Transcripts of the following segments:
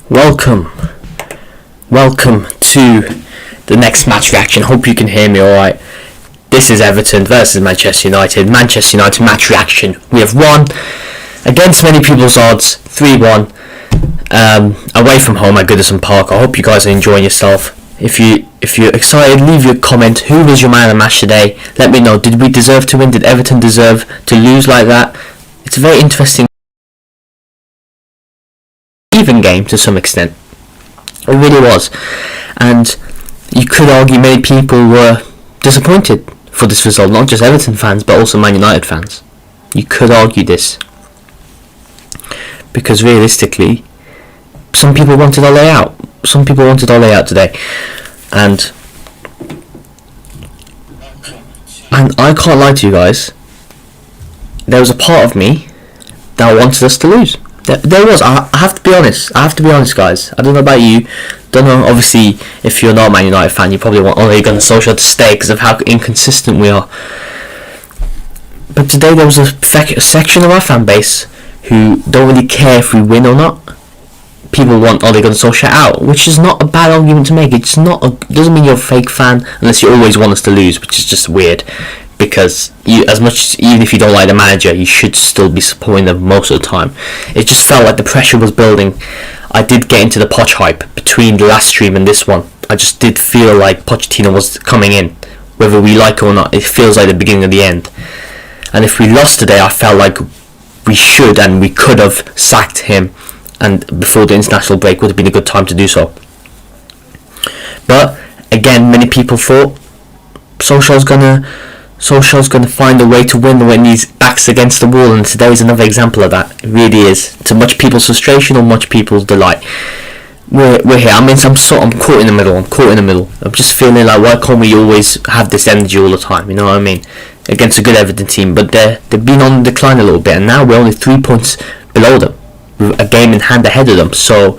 Welcome to the next match reaction. Hope you can hear me alright. This is Everton versus Manchester United. Manchester United match reaction. We have won against many people's odds, 3-1, away from home at Goodison Park. I hope you guys are enjoying yourself. If you're excited, leave your comment. Who was your man of the match today? Let me know. Did we deserve to win? Did Everton deserve to lose like that? It's a very interesting, even game to some extent. It really was, and you could argue many people were disappointed for this result, not just Everton fans but also Man United fans. You could argue this because realistically some people wanted Ole out. Some people wanted Ole out today, and I can't lie to you guys, there was a part of me that wanted us to lose. There was. I have to be honest. Guys. I don't know about you. Don't know. Obviously, if you're not a Man United fan, you probably want Ole Gunnar Solskjaer to stay because of how inconsistent we are. But today there was a section of our fan base who don't really care if we win or not. People want Ole Gunnar Solskjaer out, which is not a bad argument to make. It's not. Doesn't mean you're a fake fan unless you always want us to lose, which is just weird. Because even if you don't like the manager, you should still be supporting them most of the time. It just felt like the pressure was building. I did get into the Poch hype between the last stream and this one. I just did feel like Pochettino was coming in, whether we like it or not. It feels like the beginning of the end. And if we lost today, I felt like we should and we could have sacked him, and before the international break would have been a good time to do so. But again, many people thought Solskjaer's gonna find a way to win when he's backs against the wall, and today is another example of that. It really is, to much people's frustration or much people's delight. We're here. I'm caught in the middle. I'm just feeling like, why can't we always have this energy all the time? You know what I mean? Against a good Everton team, but they've been on the decline a little bit, and now we're only 3 points below them, with a game in hand ahead of them. So,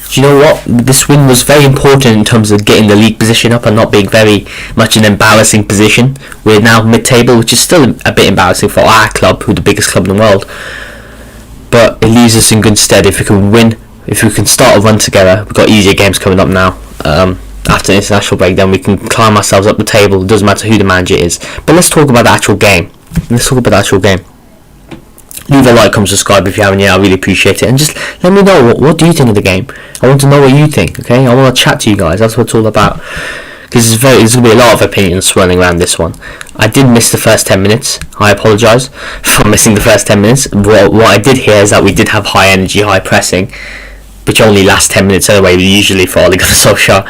do you know what? This win was very important in terms of getting the league position up and not being very much an embarrassing position. We're now mid-table, which is still a bit embarrassing for our club, who's the biggest club in the world. But it leaves us in good stead. If we can win, if we can start a run together, we've got easier games coming up now. After the international break, then we can climb ourselves up the table. It doesn't matter who the manager is. But let's talk about the actual game. Leave a like, comment, subscribe if you haven't yet. I really appreciate it, and just let me know what do you think of the game. I want to know what you think. Okay, I want to chat to you guys. That's what it's all about. Because there's going to be a lot of opinions swirling around this one. I did miss the first 10 minutes. I apologise for missing the first 10 minutes. What I did hear is that we did have high energy, high pressing, which only lasts 10 minutes anyway, usually for Ole Gunnar Solskjaer.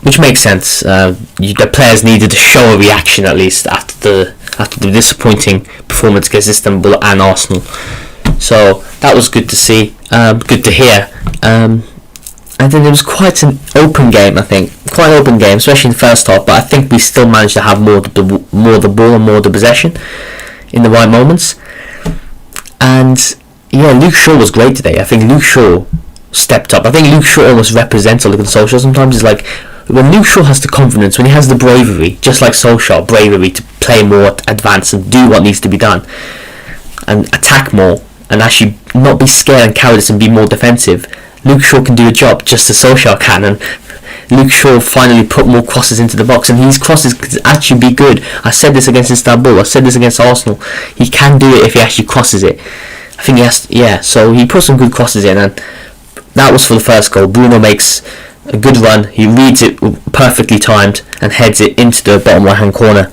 Which makes sense. The players needed to show a reaction at least after the disappointing performance against Istanbul and Arsenal. So that was good to see, good to hear. And then it was quite an open game, I think. Quite an open game, especially in the first half, but I think we still managed to have more of the ball and more of the possession in the right moments. And yeah, Luke Shaw was great today. I think Luke Shaw stepped up. I think Luke Shaw almost represents Ole Gunnar Solskjaer. Sometimes it's like, when Luke Shaw has the confidence, when he has the bravery, just like Solskjaer, bravery to play more, advance and do what needs to be done, and attack more, and actually not be scared and cowardice and be more defensive, Luke Shaw can do a job just as Solskjaer can. And Luke Shaw finally put more crosses into the box, and his crosses could actually be good. I said this against Istanbul, I said this against Arsenal. He can do it if he actually crosses it. I think he has to, yeah, so he put some good crosses in, and that was for the first goal. Bruno makes a good run, he reads it perfectly timed and heads it into the bottom right hand corner.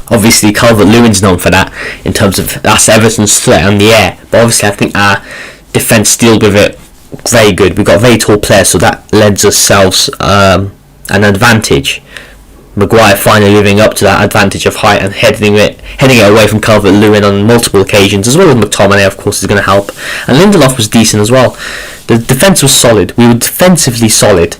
Obviously Calvert-Lewin's known for that in terms of that's Everton's threat on the air, but obviously I think our defence dealt with it very good. We've got very tall players, so that lends ourselves an advantage. Maguire finally living up to that advantage of height and heading it away from Calvert-Lewin on multiple occasions, as well as McTominay, of course, is going to help. And Lindelof was decent as well. The defence was solid. We were defensively solid.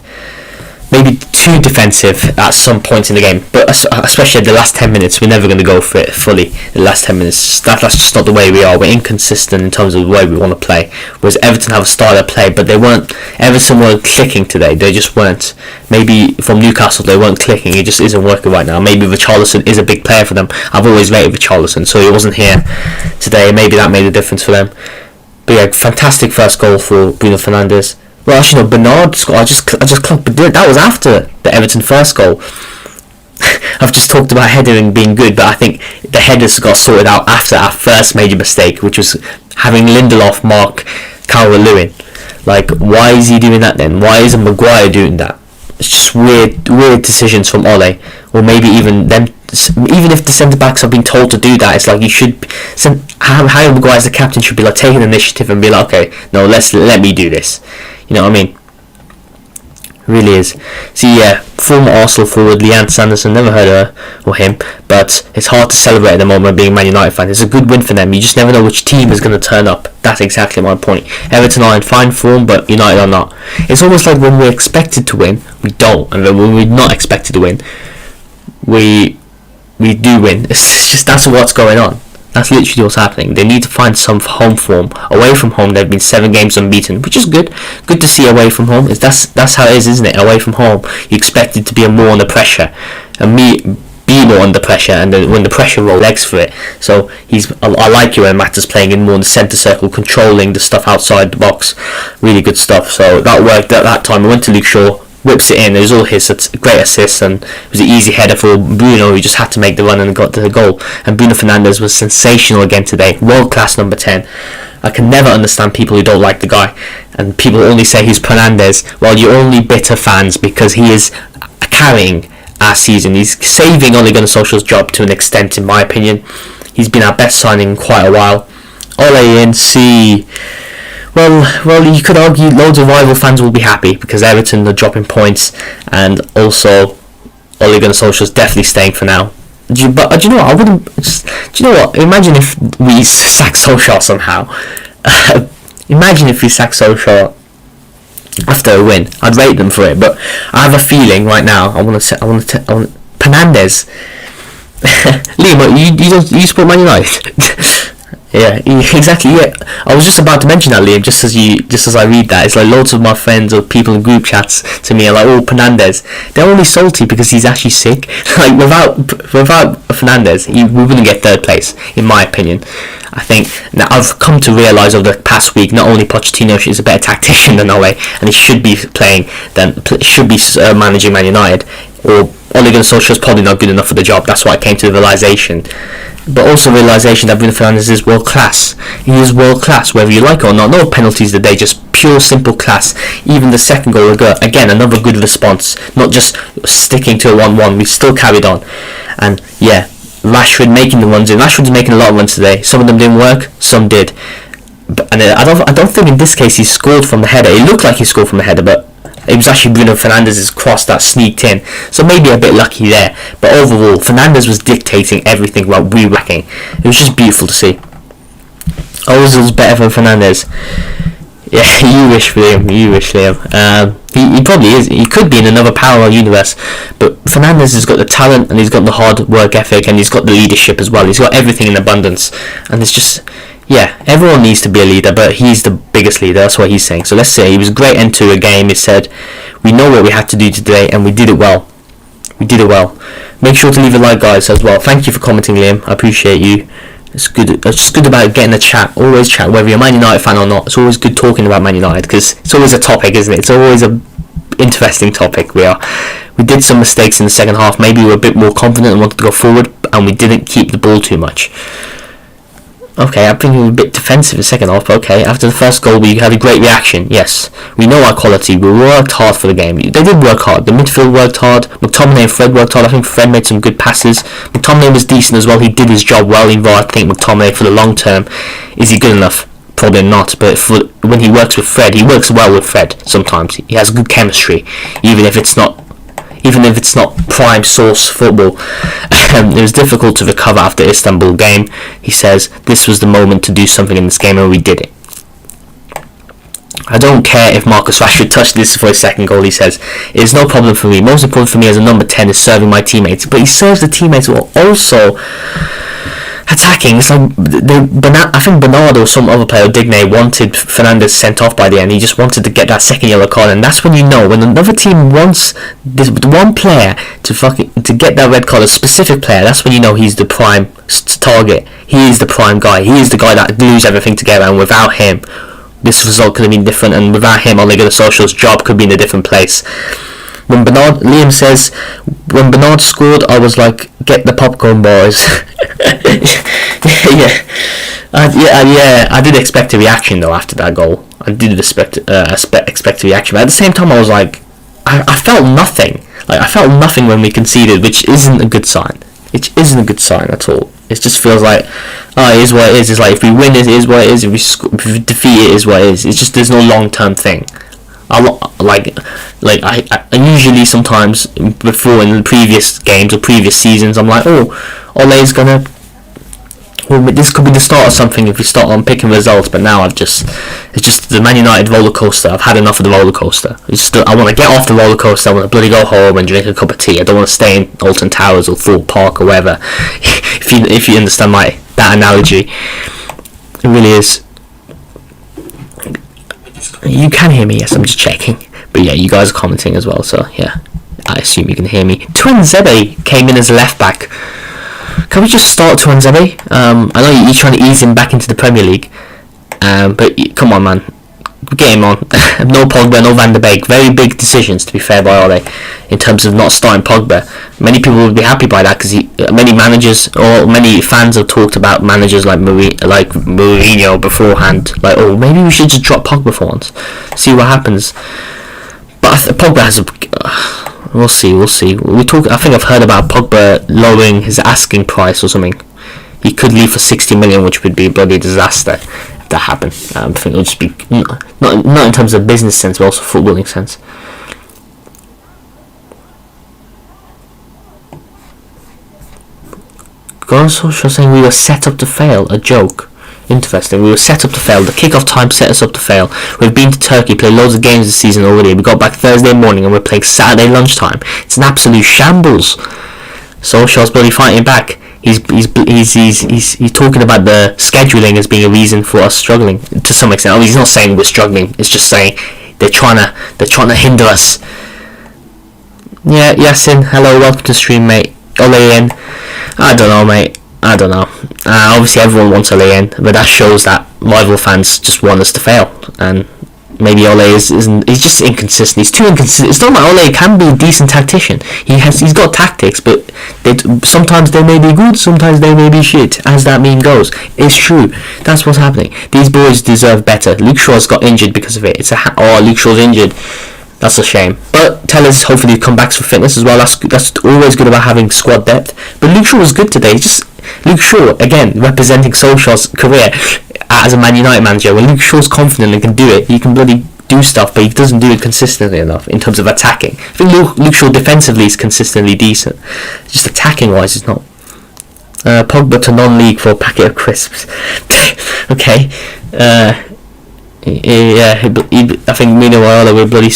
Maybe too defensive at some points in the game, but especially at the last 10 minutes, we're never going to go for it fully. The last 10 minutes, that's just not the way we are. We're inconsistent in terms of the way we want to play. Whereas Everton have a style of play, but Everton weren't clicking today. They just weren't. Maybe from Newcastle they weren't clicking. It just isn't working right now. Maybe Richarlison is a big player for them. I've always rated Richarlison, so he wasn't here today. Maybe that made a difference for them. But yeah, fantastic first goal for Bruno Fernandes. Well, actually, no, Bernard scored. I just clocked, but that was after the Everton first goal. I've just talked about headering being good, but I think the headers got sorted out after our first major mistake, which was having Lindelof mark Calvert-Lewin. Like, why is he doing that then? Why isn't Maguire doing that? It's just weird decisions from Ole, or maybe even them. Even if the centre backs have been told to do that, it's like you should. Harry Maguire as the captain should be like taking initiative and be like, okay, no, let me do this. You know what I mean? Really is. See, yeah, former Arsenal forward Leanne Sanderson, never heard of her or him, but it's hard to celebrate at the moment being a Man United fan. It's a good win for them. You just never know which team is going to turn up. That's exactly my point. Everton are in fine form, but United are not. It's almost like when we're expected to win, we don't, and then when we're not expected to win, we do win. It's just, that's what's going on. That's literally what's happening. They need to find some home form. Away from home, they've been 7 games unbeaten, which is good. Good to see away from home. That's how it is, isn't it? Away from home, you expect it to be more under pressure, and be more under pressure, and then when the pressure roll, legs for it. So I like it when Matta's playing in more in the centre circle, controlling the stuff outside the box. Really good stuff. So that worked at that time. I went to Luke Shaw, whips it in. It was all his. It's a great assist, and it was an easy header for Bruno, who just had to make the run and got to the goal. And Bruno Fernandes was sensational again today. World class number 10. I can never understand people who don't like the guy, and people only say he's Fernandes. Well, you're only bitter fans because he is carrying our season. He's saving Ole Gunnar Solskjaer's job to an extent, in my opinion. He's been our best signing in quite a while. Ole in C. Well, you could argue loads of rival fans will be happy because Everton are dropping points, and also Ole Gunnar Solskjaer's definitely staying for now. But do you know what? I wouldn't. Do you know what? Imagine if we sack Solskjaer somehow. Imagine if we sack Solskjaer after a win. I'd rate them for it, but I have a feeling right now. I want Fernandes. Liam, you support Man United? Yeah, exactly. Yeah, I was just about to mention that, Liam. Just as I read that, it's like loads of my friends or people in group chats to me are like, "Oh, Fernandes." They're only salty because he's actually sick. Like without Fernandes, we wouldn't get third place, in my opinion. I think now I've come to realise over the past week, not only Pochettino is a better tactician than Ole, and he should be managing Man United, or Ole Gunnar Solskjaer is probably not good enough for the job. That's why I came to the realisation. But also realisation that Bruno Fernandes is world class. He is world class, whether you like it or not. No penalties today, just pure simple class. Even the second goal, again, another good response. Not just sticking to a 1-1. We still carried on. And yeah, Rashford making the runs in. Rashford's making a lot of runs today. Some of them didn't work, some did. And I don't think in this case he scored from the header. It looked like he scored from the header, but it was actually Bruno Fernandes' cross that sneaked in, so maybe a bit lucky there. But overall, Fernandes was dictating everything while we were lacking. It was just beautiful to see. Ozil's better than Fernandes. Yeah, you wish, Liam. He probably is. He could be in another parallel universe. But Fernandes has got the talent, and he's got the hard work ethic, and he's got the leadership as well. He's got everything in abundance, and it's just. Yeah, everyone needs to be a leader, but he's the biggest leader. That's what he's saying. So let's say he was a great end to a game. He said, we know what we had to do today, and we did it well. Make sure to leave a like, guys, as well. Thank you for commenting, Liam. I appreciate you. It's good. It's just good about getting a chat. Always chat, whether you're a Man United fan or not. It's always good talking about Man United because it's always a topic, isn't it? It's always a interesting topic. We did some mistakes in the second half. Maybe we were a bit more confident and wanted to go forward, and we didn't keep the ball too much. Okay, I think we were a bit defensive in the second half, but okay. After the first goal, we had a great reaction. Yes, we know our quality. We worked hard for the game. They did work hard. The midfield worked hard. McTominay and Fred worked hard. I think Fred made some good passes. McTominay was decent as well. He did his job well. Even though I think McTominay, for the long term, is he good enough? Probably not. But when he works with Fred, he works well with Fred. Sometimes he has good chemistry, even if it's not prime source football. It was difficult to recover after the Istanbul game. He says, this was the moment to do something in this game, and we did it. I don't care if Marcus Rashford touched this for his second goal, he says. It's no problem for me. Most important for me as a number 10 is serving my teammates. But he serves the teammates who also attacking. It's like I think Bernardo or some other player, Digne, wanted Fernandes sent off by the end. He just wanted to get that second yellow card, and that's when you know when another team wants this one player to get that red card, a specific player. That's when you know he's the prime target. He is the prime guy. He is the guy that glues everything together, and without him, this result could have been different. And without him, Ole Gunnar Solskjaer's job could be in a different place. Liam says, when Bernard scored, I was like, get the popcorn, boys. I did expect a reaction though after that goal. I did expect a reaction, but at the same time, I was like, I felt nothing. Like I felt nothing when we conceded, which isn't a good sign. It isn't a good sign at all. It just feels like, oh, it is what it is. It's like if we win, it is what it is. If we defeat, it is what it is. It's just there's no long-term thing. I usually sometimes before in the previous games or previous seasons, I'm like, oh, Ole's gonna. Well, this could be the start of something if we start on picking results. But now it's just the Man United roller coaster. I've had enough of the roller coaster. I want to get off the roller coaster. I want to bloody go home and drink a cup of tea. I don't want to stay in Alton Towers or Thorpe Park or wherever. if you understand that analogy, it really is. You can hear me, yes, I'm just checking. But yeah, you guys are commenting as well, so yeah, I assume you can hear me. Tuanzebe came in as a left back. Can we just start Tuanzebe? I know you're trying to ease him back into the Premier League, but come on, man, get him on. No Pogba, no Van de Beek. Very big decisions, to be fair, by Ole, in terms of not starting Pogba. Many people would be happy by that because many managers or many fans have talked about managers like Mourinho beforehand. Like, oh, maybe we should just drop Pogba for once, see what happens. But Pogba has a. We'll see. I think I've heard about Pogba lowering his asking price or something. He could leave for 60 million, which would be a bloody disaster if that happened. I think it would just be not in terms of business sense, but also footballing sense. Solskjaer saying we were set up to fail. A joke. Interesting. We were set up to fail. The kick-off time set us up to fail. We've been to Turkey, played loads of games this season already. We got back Thursday morning and we're playing Saturday lunchtime. It's an absolute shambles. Solskjaer's bloody fighting back. He's talking about the scheduling as being a reason for us struggling to some extent. He's not saying we're struggling. It's just saying they're trying to hinder us. Yeah, Yasin. Hello, welcome to the stream, mate. Ole in. I don't know, mate. I don't know. Obviously, everyone wants Ole in, but that shows that rival fans just want us to fail, and maybe Ole he's just inconsistent. He's too inconsistent. It's not like Ole can be a decent tactician. He's got tactics, but sometimes they may be good, sometimes they may be shit. As that meme goes, it's true. That's what's happening. These boys deserve better. Luke Shaw's got injured because of it. Luke Shaw's injured. That's a shame. But Tellers hopefully come back for fitness as well. That's always good about having squad depth. But Luke Shaw was good today. Luke Shaw, again, representing Solskjaer's career as a Man United manager. When Luke Shaw's confident and can do it, he can bloody do stuff, but he doesn't do it consistently enough in terms of attacking. I think Luke Shaw defensively is consistently decent. Just attacking-wise, it's not. Pogba to non-league for a packet of crisps. Okay. I think Mino Raiola would bloody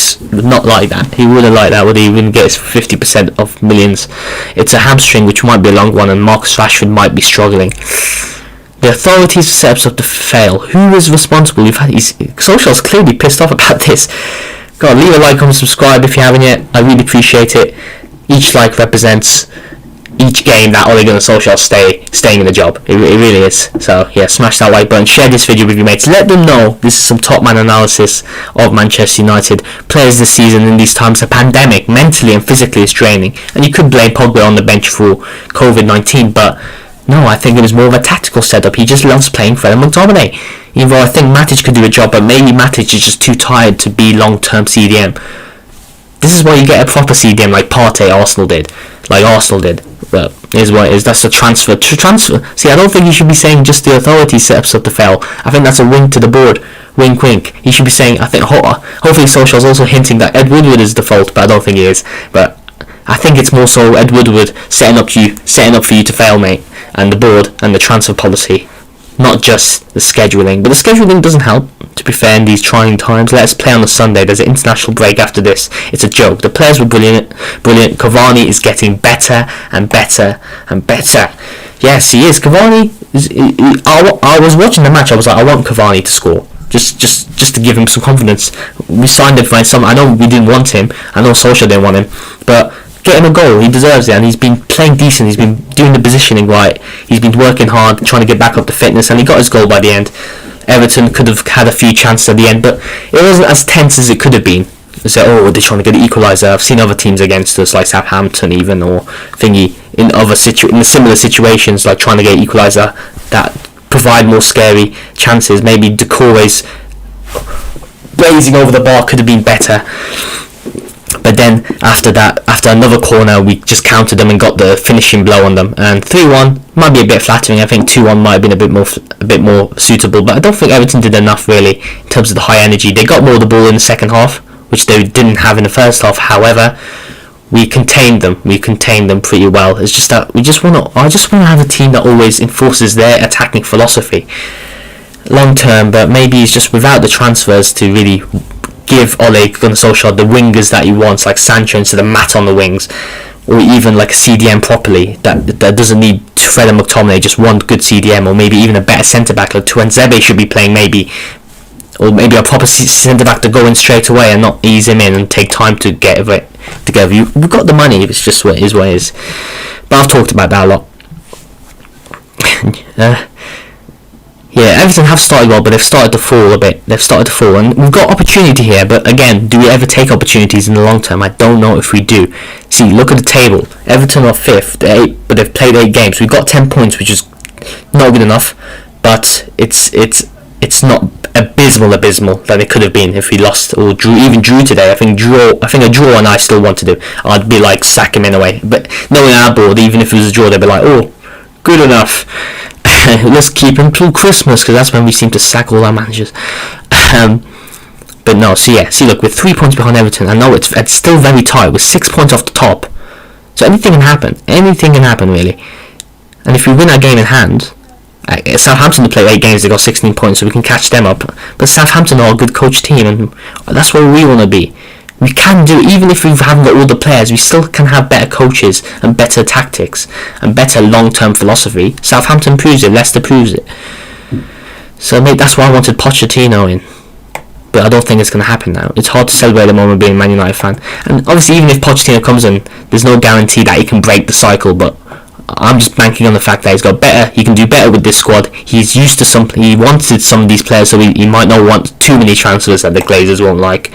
not like that. He wouldn't like that, would he? He wouldn't get his 50% of millions. It's a hamstring, which might be a long one, and Marcus Rashford might be struggling. The authorities set us up to fail. Who is responsible? Solskjaer's clearly pissed off about this. God, leave a like, comment, subscribe if you haven't yet. I really appreciate it. Each like represents each game that Ole Gunnar Solskjaer staying in the job. It really is. So yeah, smash that like button, share this video with your mates, let them know this is some top man analysis of Manchester United players this season. In these times of pandemic, mentally and physically is draining, and you could blame Pogba on the bench for COVID-19, but no, I think it was more of a tactical setup. He just loves playing Fred McTominay. Even though I think Matic could do a job, but maybe Matic is just too tired to be long-term CDM. This is why you get a proper CDM like Arsenal did. But here's what it is. That's a transfer. See, I don't think you should be saying just the authority set us up to fail. I think that's a wink to the board. Wink, wink. You should be saying, I think, hopefully Solskjaer's also hinting that Ed Woodward is the fault, but I don't think he is. But I think it's more so Ed Woodward setting up for you to fail, mate, and the board and the transfer policy, not just the scheduling. But the scheduling doesn't help, to be fair, in these trying times. Let us play on a Sunday. There's an international break after this. It's a joke. The players were brilliant. Cavani is getting better and better and better. Yes, he is. Cavani I was watching the match. I was like, I want Cavani to score. Just to give him some confidence. We signed him for some. I know we didn't want him. I know Solskjaer didn't want him, but get him a goal. He deserves it, and he's been playing decent. He's been doing the positioning right. He's been working hard, trying to get back up to fitness, and he got his goal by the end. Everton could have had a few chances at the end, but it wasn't as tense as it could have been. So, they're trying to get the equaliser. I've seen other teams against us, like Southampton even, or thingy, in the similar situations, like trying to get equaliser that provide more scary chances. Maybe Decore's blazing over the bar could have been better. But then after another corner, we just countered them and got the finishing blow on them. And 3-1 might be a bit flattering. I think 2-1 might have been a bit more suitable. But I don't think Everton did enough really in terms of the high energy. They got more of the ball in the second half, which they didn't have in the first half. However, we contained them. We contained them pretty well. It's just that I just want to have a team that always enforces their attacking philosophy long term. But maybe it's just without the transfers to really give Ole Gunnar Solskjaer the wingers that he wants, like Sancho instead of Matt on the wings, or even like a CDM properly that doesn't need Fred and McTominay, just one good CDM, or maybe even a better centre back like Tuanzebe should be playing, maybe, or maybe a proper centre back to go in straight away and not ease him in and take time to get it together. We've got the money, it's just what it is. But I've talked about that a lot. Yeah, Everton have started well, but they've started to fall a bit. And we've got opportunity here, but again, do we ever take opportunities in the long term? I don't know if we do. See, look at the table. Everton are 5th, but they've played 8 games. We've got 10 points, which is not good enough, but it's not abysmal that it could have been if we lost or drew today. I think a draw, and I still want to do. I'd be like, sack him in a way. But knowing our board, even if it was a draw, they'd be like, oh, good enough. Let's keep him till Christmas, because that's when we seem to sack all our managers. But no, see, look, we're 3 points behind Everton. I know it's still very tight. We're 6 points off the top, so anything can happen really. And if we win our game in hand, Southampton play 8 games, they got 16 points, so we can catch them up. But Southampton are a good coach team, and that's where we want to be. We can do it, even if we haven't got all the players, we still can have better coaches and better tactics and better long-term philosophy. Southampton proves it, Leicester proves it. So mate, that's why I wanted Pochettino in. But I don't think it's going to happen now. It's hard to celebrate the moment being a Man United fan. And obviously, even if Pochettino comes in, there's no guarantee that he can break the cycle, but I'm just banking on the fact that he's got better. He can do better with this squad. He's used to something. He wanted some of these players, so he might not want too many transfers that the Glazers won't like.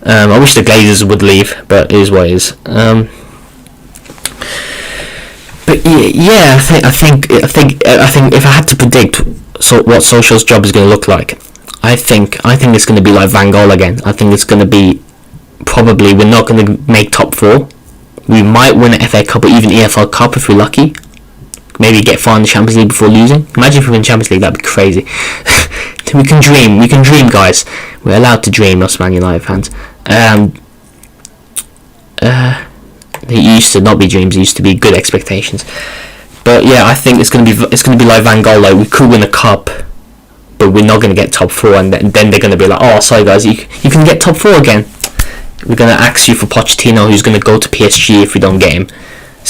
I wish the Glazers would leave, but it is what it is. But yeah, I think if I had to predict what Solskjaer's job is going to look like, I think it's going to be like Van Gaal again. I think it's going to be probably we're not going to make top 4. We might win an FA Cup or even EFL Cup if we're lucky. Maybe get far in the Champions League before losing. Imagine if we win Champions League, that'd be crazy. We can dream, guys. We're allowed to dream, us Man United fans. It used to not be dreams; it used to be good expectations. But yeah, I think it's gonna be like Van Gaal. Like, we could win a cup, but we're not gonna get top 4, and then they're gonna be like, oh, sorry guys, you can get top 4 again. We're gonna ask you for Pochettino, who's gonna go to PSG if we don't get him.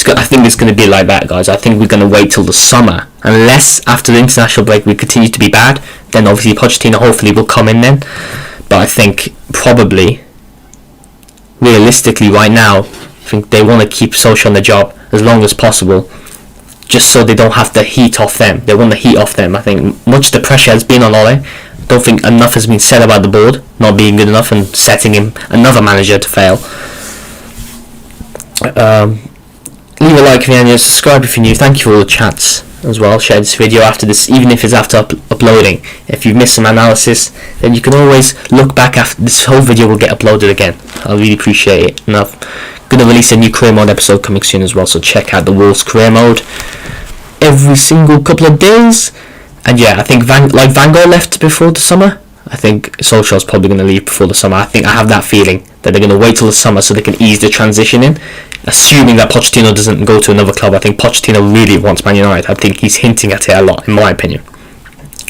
I think it's going to be like that, guys. I think we're going to wait till the summer. Unless after the international break we continue to be bad, then obviously Pochettino hopefully will come in then. But I think probably, realistically right now, I think they want to keep Solskjaer on the job as long as possible, just so they don't have the heat off them. They want the heat off them. I think much of the pressure has been on Ole. I don't think enough has been said about the board not being good enough and setting him another manager to fail. Leave a like if you're new, subscribe if you're new. Thank you for all the chats as well. Share this video after this, even if it's after uploading. If you've missed some analysis, then you can always look back after this whole video will get uploaded again. I really appreciate it. And I'm going to release a new career mode episode coming soon as well, so check out the Wolves career mode every single couple of days. And yeah, I think Van Gaal left before the summer. I think Solskjaer's probably going to leave before the summer. I have that feeling that they're going to wait till the summer so they can ease the transition in. Assuming that Pochettino doesn't go to another club, I think Pochettino really wants Man United. I think he's hinting at it a lot, in my opinion.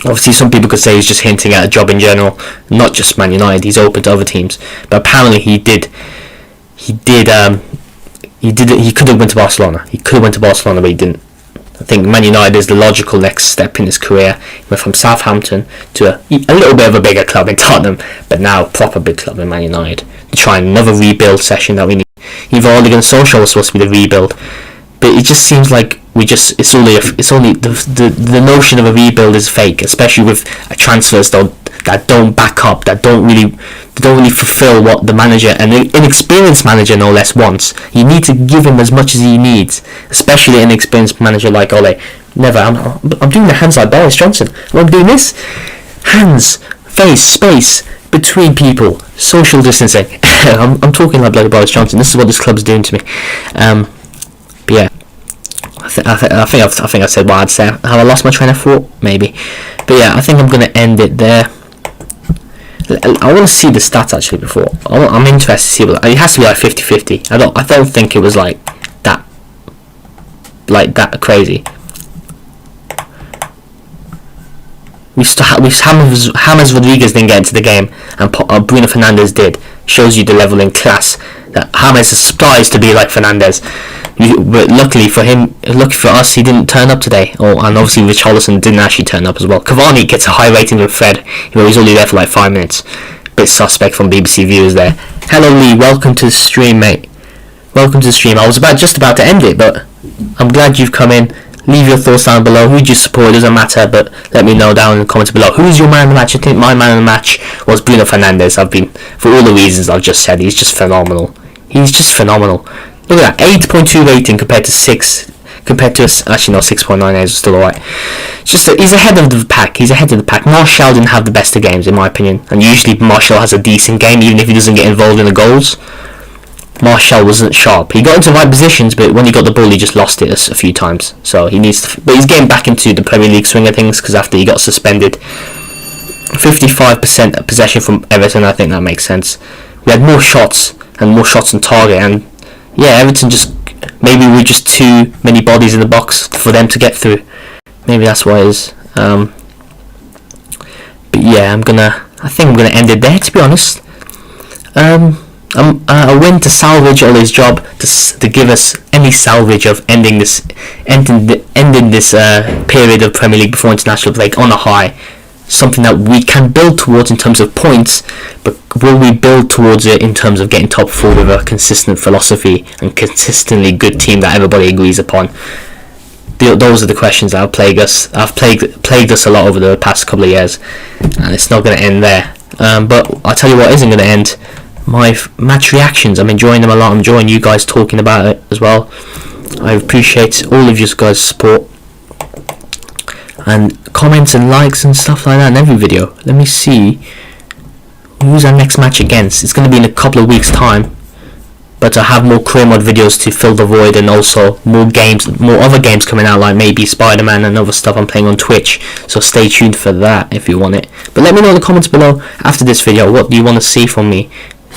Obviously, some people could say he's just hinting at a job in general, not just Man United. He's open to other teams, but apparently he could have went to Barcelona. He could have went to Barcelona, but he didn't. I think Man United is the logical next step in his career. He went from Southampton to a little bit of a bigger club in Tottenham, but now a proper big club in Man United. To try another rebuild session that we need. Even Ole Gunnar Solskjaer was supposed to be the rebuild, but it just seems like it's only the notion of a rebuild is fake, especially with transfers that don't back up, that don't really fulfill what the manager, and an inexperienced manager no less, wants. You need to give him as much as he needs, especially an inexperienced manager like Ole. I'm doing the hands like Boris Johnson. I'm doing this. Hands, face, space between people, social distancing. I'm talking like bloody Boris Johnson. This is what this club's doing to me. But yeah, I think I said what I'd say. Have I lost my train of thought? Maybe. But yeah, I think I'm gonna end it there. I want to see the stats actually before. I'm interested to see. It has to be like 50-50. I don't think it was like that crazy. James Rodriguez didn't get into the game, and Bruno Fernandes did. Shows you the level in class that James aspires to be like Fernandes. But luckily for us, he didn't turn up today. And obviously Richarlison didn't actually turn up as well. Cavani gets a high rating with Fred. He's only there for like 5 minutes. Bit suspect from BBC viewers there. Hello Lee, welcome to the stream, mate. Welcome to the stream. I was just about to end it, but I'm glad you've come in. Leave your thoughts down below. Who do you support? It doesn't matter, but let me know down in the comments below. Who's your man of the match? I think my man of the match was Bruno Fernandes. For all the reasons I've just said, he's just phenomenal. He's just phenomenal. Look at that, 8.2 rating compared to 6. Actually no, 6.98 is still alright. He's ahead of the pack. Martial didn't have the best of games in my opinion, and usually Martial has a decent game even if he doesn't get involved in the goals. Martial wasn't sharp. He got into the right positions, but when he got the ball, he just lost it a few times. So he needs to. But he's getting back into the Premier League swing of things because after he got suspended, 55% possession from Everton. I think that makes sense. We had more shots on target, and yeah, Everton maybe we're just too many bodies in the box for them to get through. Maybe that's what it is. But yeah, I think I'm gonna end it there. To be honest. A win to salvage Ole's job, to give us any salvage of ending this period of Premier League before international break on a high, something that we can build towards in terms of points, but will we build towards it in terms of getting top 4 with a consistent philosophy and consistently good team that everybody agrees upon? Those are the questions that have plagued us a lot over the past couple of years, and it's not going to end there. But I'll tell you what isn't going to end. My match reactions. I'm enjoying them a lot. I'm enjoying you guys talking about it as well. I appreciate all of you guys' support and comments and likes and stuff like that in every video. Let me see who's our next match against. It's going to be in a couple of weeks time, but I have more career mode videos to fill the void, and also more other games coming out, like maybe Spider-Man and other stuff I'm playing on Twitch, so stay tuned for that if you want it. But let me know in the comments below after this video, what do you want to see from me?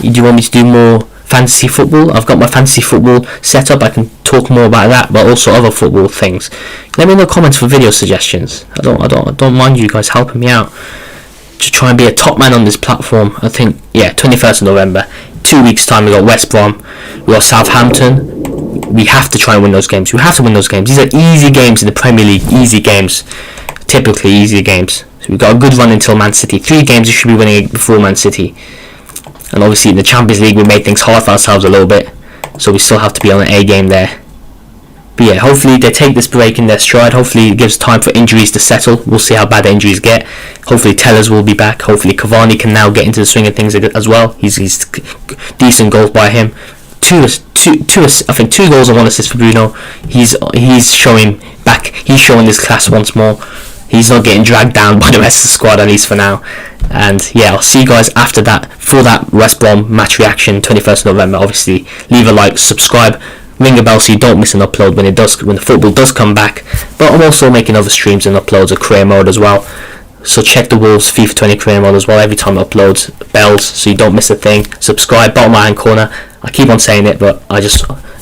Do you want me to do more fantasy football? I've got my fantasy football set up. I can talk more about that, but also other football things. Let me know in the comments for video suggestions. I don't mind you guys helping me out to try and be a top man on this platform. I think 21st of November, 2 weeks time. We got West Brom, we got Southampton. We have to try and win those games. We have to win those games. These are easy games in the Premier League. Easy games, typically easy games. So we've got a good run until Man City. 3 games we should be winning before Man City. And obviously in the Champions League we made things hard for ourselves a little bit, so we still have to be on an A game there. But yeah, hopefully they take this break in their stride. Hopefully it gives time for injuries to settle. We'll see how bad the injuries get. Hopefully Tellers will be back. Hopefully Cavani can now get into the swing of things as well. He's decent goals by him. I think 2 goals and 1 assist for Bruno. He's showing back. He's showing his class once more. He's not getting dragged down by the rest of the squad, at least for now. And yeah, I'll see you guys after that for that West Brom match reaction, 21st of November. Obviously, leave a like, subscribe, ring a bell so you don't miss an upload when the football does come back. But I'm also making other streams and uploads of career mode as well. So check the Wolves FIFA 20 career mode as well. Every time I upload, bells so you don't miss a thing. Subscribe, bottom right hand corner. I keep on saying it, but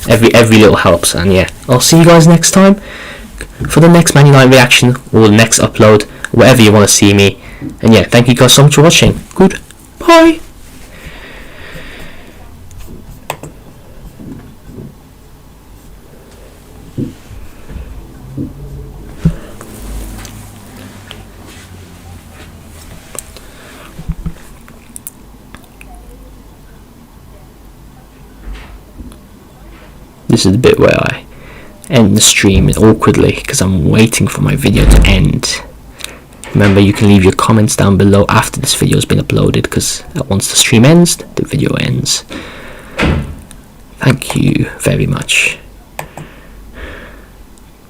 every little helps. And yeah, I'll see you guys next time for the next Man United reaction or the next upload, wherever you want to see me. And yeah, thank you guys so much for watching. Goodbye. this is the bit where I end the stream awkwardly because I'm waiting for my video to end. Remember, you can leave your comments down below after this video has been uploaded, because once the stream ends, the video ends. Thank you very much.